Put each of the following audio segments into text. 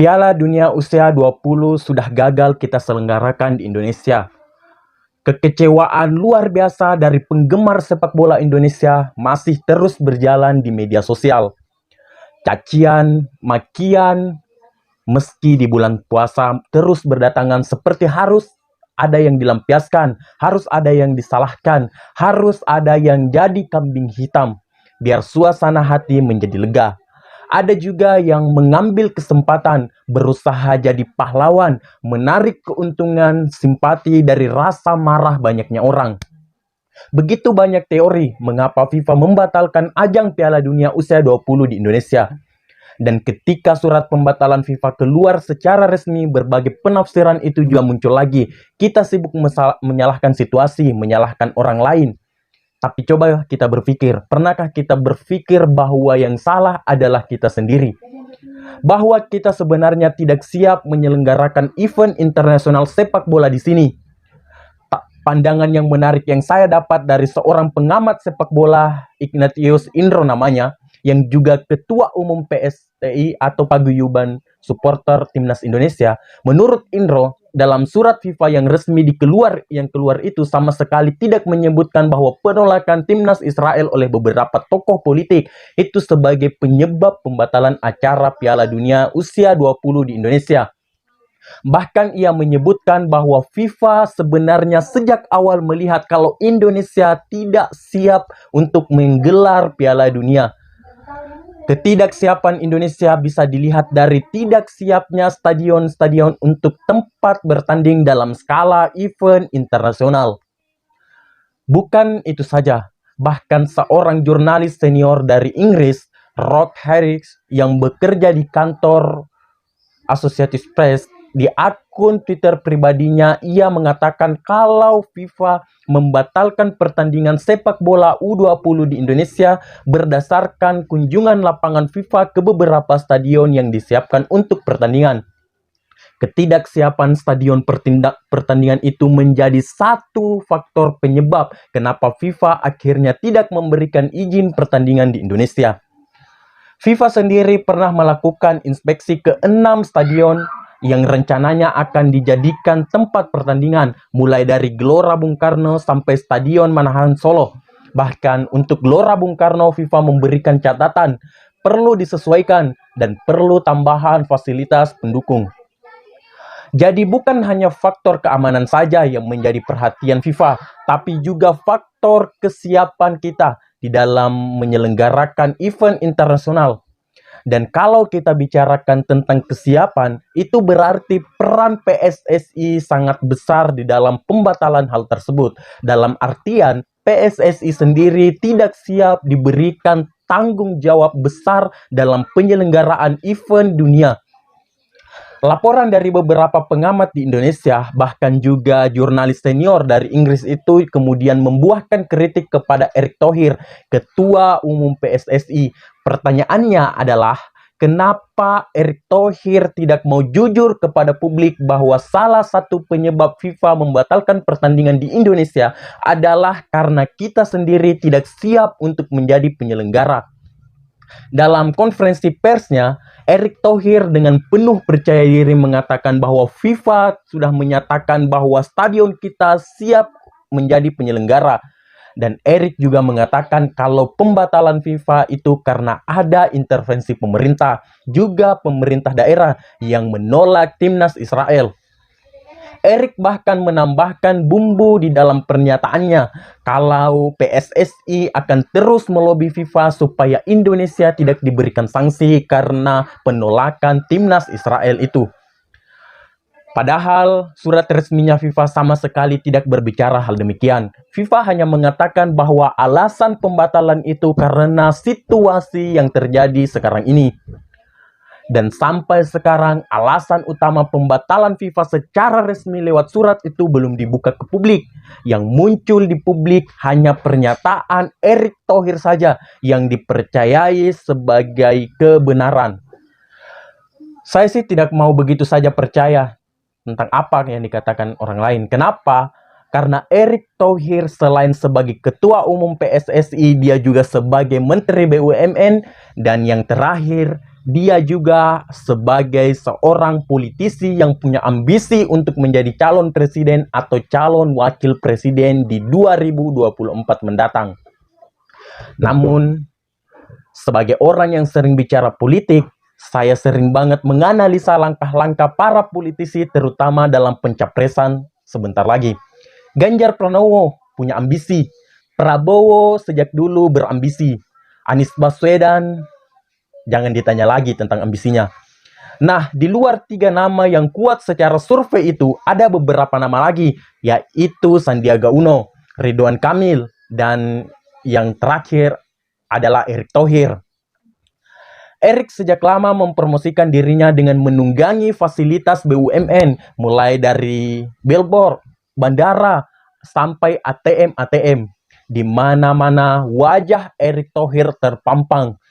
Piala Dunia usia 20 sudah gagal kita selenggarakan di Indonesia. Kekecewaan luar biasa dari penggemar sepak bola Indonesia masih terus berjalan di media sosial. Cacian, makian, meski di bulan puasa terus berdatangan seperti harus ada yang dilampiaskan, harus ada yang disalahkan, harus ada yang jadi kambing hitam, biar suasana hati menjadi lega. Ada juga yang mengambil kesempatan berusaha jadi pahlawan, menarik keuntungan simpati dari rasa marah banyaknya orang. Begitu banyak teori mengapa FIFA membatalkan ajang Piala Dunia usia 20 di Indonesia. Dan ketika surat pembatalan FIFA keluar secara resmi, berbagai penafsiran itu juga muncul lagi. Kita sibuk menyalahkan situasi, menyalahkan orang lain. Tapi coba kita berpikir, pernahkah kita berpikir bahwa yang salah adalah kita sendiri? Bahwa kita sebenarnya tidak siap menyelenggarakan event internasional sepak bola di sini. Pandangan yang menarik yang saya dapat dari seorang pengamat sepak bola, Ignatius Indro namanya, yang juga Ketua Umum PSTI atau Paguyuban Supporter Timnas Indonesia. Menurut Indro, dalam surat FIFA yang resmi yang keluar itu sama sekali tidak menyebutkan bahwa penolakan Timnas Israel oleh beberapa tokoh politik itu sebagai penyebab pembatalan acara Piala Dunia usia 20 di Indonesia. Bahkan ia menyebutkan bahwa FIFA sebenarnya sejak awal melihat kalau Indonesia tidak siap untuk menggelar Piala Dunia. Ketidaksiapan Indonesia bisa dilihat dari tidak siapnya stadion-stadion untuk tempat bertanding dalam skala event internasional. Bukan itu saja, bahkan seorang jurnalis senior dari Inggris, Rod Harris, yang bekerja di kantor Associated Press, di akun Twitter pribadinya, ia mengatakan kalau FIFA membatalkan pertandingan sepak bola U20 di Indonesia berdasarkan kunjungan lapangan FIFA ke beberapa stadion yang disiapkan untuk pertandingan. Ketidaksiapan stadion pertandingan itu menjadi satu faktor penyebab kenapa FIFA akhirnya tidak memberikan izin pertandingan di Indonesia. FIFA sendiri pernah melakukan inspeksi ke 6 stadion yang rencananya akan dijadikan tempat pertandingan, mulai dari Gelora Bung Karno sampai Stadion Manahan Solo. Bahkan untuk Gelora Bung Karno, FIFA memberikan catatan perlu disesuaikan dan perlu tambahan fasilitas pendukung. Jadi bukan hanya faktor keamanan saja yang menjadi perhatian FIFA, tapi juga faktor kesiapan kita di dalam menyelenggarakan event internasional. Dan kalau kita bicarakan tentang kesiapan, itu berarti peran PSSI sangat besar di dalam pembatalan hal tersebut. Dalam artian, PSSI sendiri tidak siap diberikan tanggung jawab besar dalam penyelenggaraan event dunia. Laporan dari beberapa pengamat di Indonesia, bahkan juga jurnalis senior dari Inggris itu kemudian membuahkan kritik kepada Erick Thohir, Ketua Umum PSSI. Pertanyaannya adalah, kenapa Erick Thohir tidak mau jujur kepada publik bahwa salah satu penyebab FIFA membatalkan pertandingan di Indonesia adalah karena kita sendiri tidak siap untuk menjadi penyelenggara. Dalam konferensi persnya, Erick Thohir dengan penuh percaya diri mengatakan bahwa FIFA sudah menyatakan bahwa stadion kita siap menjadi penyelenggara. Dan Erick juga mengatakan kalau pembatalan FIFA itu karena ada intervensi pemerintah, juga pemerintah daerah yang menolak Timnas Israel. Erick bahkan menambahkan bumbu di dalam pernyataannya kalau PSSI akan terus melobi FIFA supaya Indonesia tidak diberikan sanksi karena penolakan Timnas Israel itu. Padahal surat resminya FIFA sama sekali tidak berbicara hal demikian. FIFA hanya mengatakan bahwa alasan pembatalan itu karena situasi yang terjadi sekarang ini. Dan sampai sekarang alasan utama pembatalan FIFA secara resmi lewat surat itu belum dibuka ke publik. Yang muncul di publik hanya pernyataan Erick Thohir saja yang dipercayai sebagai kebenaran. Saya sih tidak mau begitu saja percaya tentang apa yang dikatakan orang lain. Kenapa? Karena Erick Thohir selain sebagai Ketua Umum PSSI, dia juga sebagai Menteri BUMN, dan yang terakhir, dia juga sebagai seorang politisi yang punya ambisi untuk menjadi calon presiden atau calon wakil presiden di 2024 mendatang. Namun, sebagai orang yang sering bicara politik, saya sering banget menganalisa langkah-langkah para politisi terutama dalam pencapresan sebentar lagi. Ganjar Pranowo punya ambisi, Prabowo sejak dulu berambisi, Anies Baswedan jangan ditanya lagi tentang ambisinya. Nah, di luar 3 nama yang kuat secara survei itu, ada beberapa nama lagi, yaitu Sandiaga Uno, Ridwan Kamil, dan yang terakhir adalah Erick Thohir. Erick sejak lama mempromosikan dirinya dengan menunggangi fasilitas BUMN, mulai dari billboard, bandara, sampai ATM-ATM. Di mana-mana wajah Erick Thohir terpampang.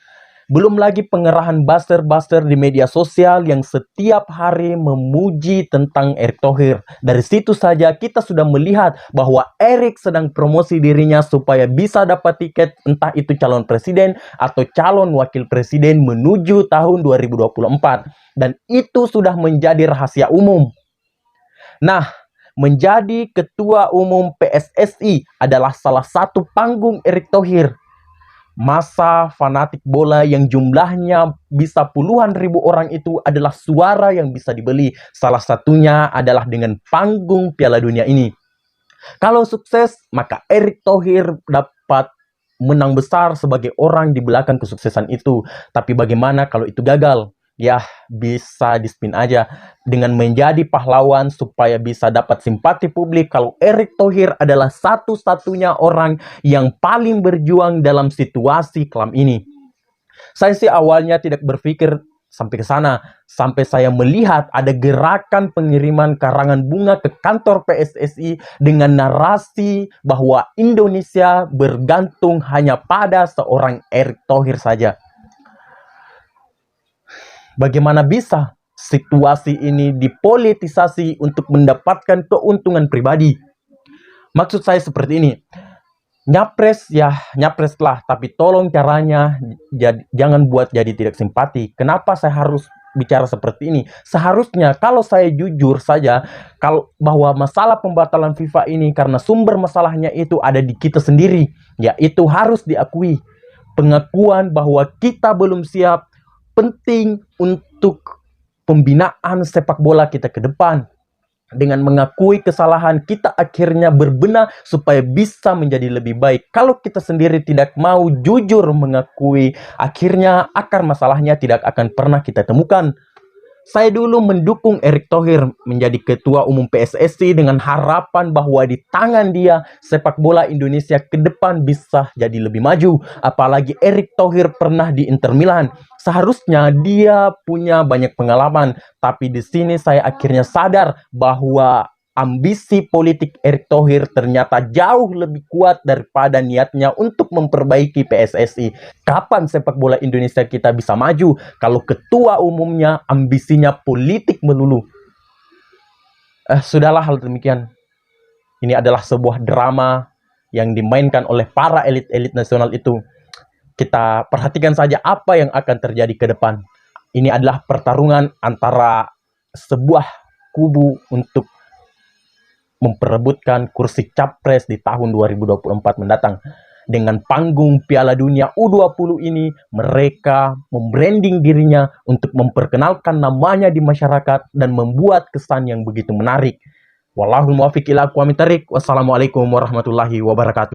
Belum lagi pengerahan buzzer-buzzer di media sosial yang setiap hari memuji tentang Erick Thohir. Dari situ saja kita sudah melihat bahwa Erick sedang promosi dirinya supaya bisa dapat tiket entah itu calon presiden atau calon wakil presiden menuju tahun 2024. Dan itu sudah menjadi rahasia umum. Nah, menjadi ketua umum PSSI adalah salah satu panggung Erick Thohir. Masa fanatik bola yang jumlahnya bisa puluhan ribu orang itu adalah suara yang bisa dibeli. Salah satunya adalah dengan panggung Piala Dunia ini. Kalau sukses, maka Erick Thohir dapat menang besar sebagai orang di belakang kesuksesan itu. Tapi bagaimana kalau itu gagal? Ya, bisa dispin aja dengan menjadi pahlawan supaya bisa dapat simpati publik kalau Erick Thohir adalah satu-satunya orang yang paling berjuang dalam situasi kelam ini. Saya sih awalnya tidak berpikir sampai ke sana, sampai saya melihat ada gerakan pengiriman karangan bunga ke kantor PSSI dengan narasi bahwa Indonesia bergantung hanya pada seorang Erick Thohir saja. Bagaimana bisa situasi ini dipolitisasi untuk mendapatkan keuntungan pribadi? Maksud saya seperti ini. Nyapres ya nyapres lah, tapi tolong caranya jangan buat jadi tidak simpati. Kenapa saya harus bicara seperti ini? Seharusnya kalau saya jujur saja kalau bahwa masalah pembatalan FIFA ini karena sumber masalahnya itu ada di kita sendiri, ya itu harus diakui. Pengakuan bahwa kita belum siap penting untuk pembinaan sepak bola kita ke depan. Dengan mengakui kesalahan, kita akhirnya berbenah supaya bisa menjadi lebih baik. Kalau kita sendiri tidak mau jujur mengakui, akhirnya akar masalahnya tidak akan pernah kita temukan. Saya dulu mendukung Erick Thohir menjadi ketua umum PSSI dengan harapan bahwa di tangan dia sepak bola Indonesia ke depan bisa jadi lebih maju. Apalagi Erick Thohir pernah di Inter Milan. Seharusnya dia punya banyak pengalaman, tapi di sini saya akhirnya sadar bahwa ambisi politik Erick Thohir ternyata jauh lebih kuat daripada niatnya untuk memperbaiki PSSI. Kapan sepak bola Indonesia kita bisa maju kalau ketua umumnya ambisinya politik melulu? Sudahlah hal demikian. Ini adalah sebuah drama yang dimainkan oleh para elit-elit nasional itu. Kita perhatikan saja apa yang akan terjadi ke depan. Ini adalah pertarungan antara sebuah kubu untuk memperebutkan kursi capres di tahun 2024 mendatang. Dengan panggung Piala Dunia U20 ini, mereka membranding dirinya untuk memperkenalkan namanya di masyarakat dan membuat kesan yang begitu menarik. Wallahul muwaffiq ila aqwamit thariq. Wassalamualaikum warahmatullahi wabarakatuh.